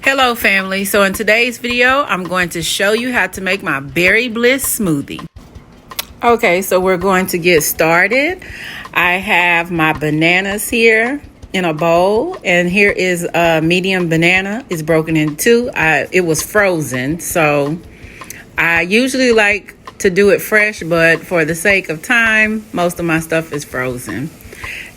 Hello family, so in today's video I'm going to show you how to make my berry bliss smoothie. Okay, so we're going to get started. I have my bananas here in a bowl, and here is a medium banana. It's broken in two. It was frozen, so I usually like to do it fresh, but for the sake of time most of my stuff is frozen.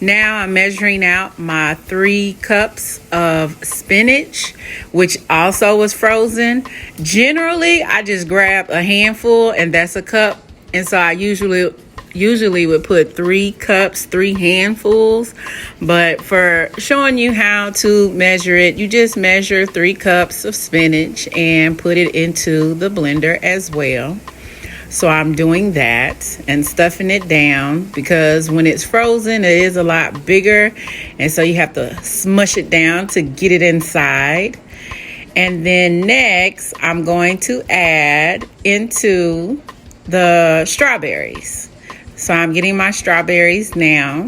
Now I'm measuring out my 3 cups of spinach, which also was frozen. Generally, I just grab a handful and that's a cup. And so I usually would put 3 cups, 3 handfuls. But for showing you how to measure it, you just measure 3 cups of spinach and put it into the blender as well. So I'm doing that and stuffing it down because when it's frozen, it is a lot bigger. And so you have to smush it down to get it inside. And then next, I'm going to add into the strawberries. So I'm getting my strawberries now.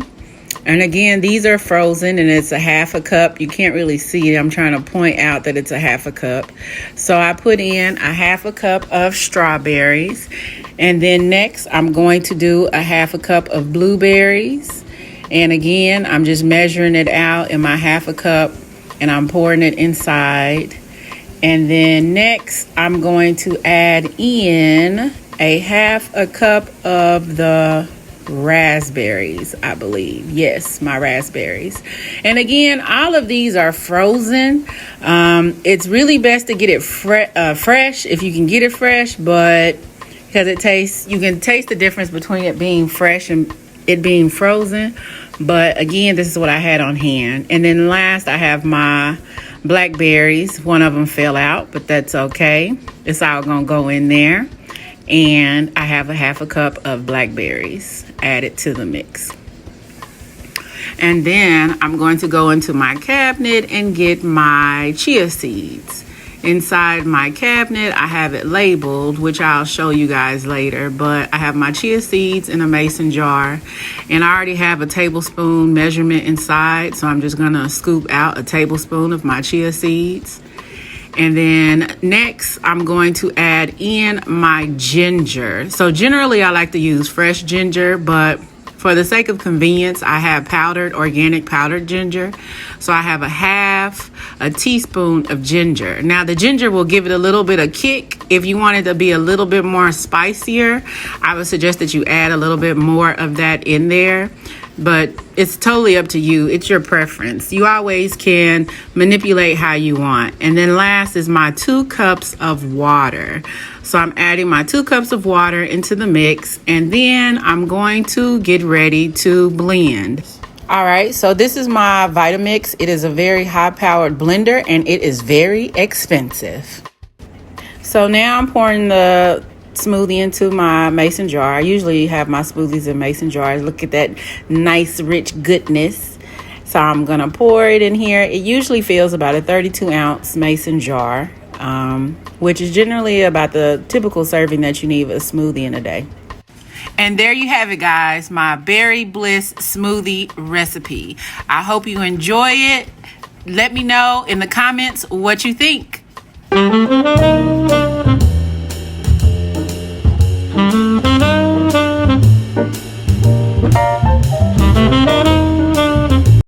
And again, these are frozen and it's a half a cup. You can't really see it. I'm trying to point out that it's a half a cup. So I put in a half a cup of strawberries. And then next, I'm going to do a half a cup of blueberries. And again, I'm just measuring it out in my half a cup and I'm pouring it inside. And then next, I'm going to add in a half a cup of the raspberries, I believe. Yes, my raspberries. And again, all of these are frozen. It's really best to get it fresh if you can get it fresh, but because you can taste the difference between it being fresh and it being frozen. But again, this is what I had on hand. And then last, I have my blackberries. One of them fell out, but that's okay. It's all gonna go in there. And I have a half a cup of blackberries added to the mix. And then I'm going to go into my cabinet and get my chia seeds. Inside my cabinet, I have it labeled, which I'll show you guys later, but I have my chia seeds in a mason jar, and I already have a tablespoon measurement inside, so I'm just gonna scoop out a tablespoon of my chia seeds. And then next, I'm going to add in my ginger. So generally, I like to use fresh ginger, but for the sake of convenience, I have organic powdered ginger. So I have a teaspoon of ginger. Now the ginger will give it a little bit of kick. If you want it to be a little bit more spicier, I would suggest that you add a little bit more of that in there. But it's totally up to you. It's your preference. You always can manipulate how you want. And then last is my 2 cups of water. So I'm adding my 2 cups of water into the mix, and then I'm going to get ready to blend. All right, so this is my Vitamix. It is a very high-powered blender, and it is very expensive. So now I'm pouring the smoothie into my mason jar. I usually have my smoothies in mason jars. Look at that nice rich goodness. So I'm gonna pour it in here. It usually fills about a 32-ounce mason jar, which is generally about the typical serving that you need of a smoothie in a day. And there you have it, guys, my berry bliss smoothie recipe. I hope you enjoy it. Let me know in the comments what you think.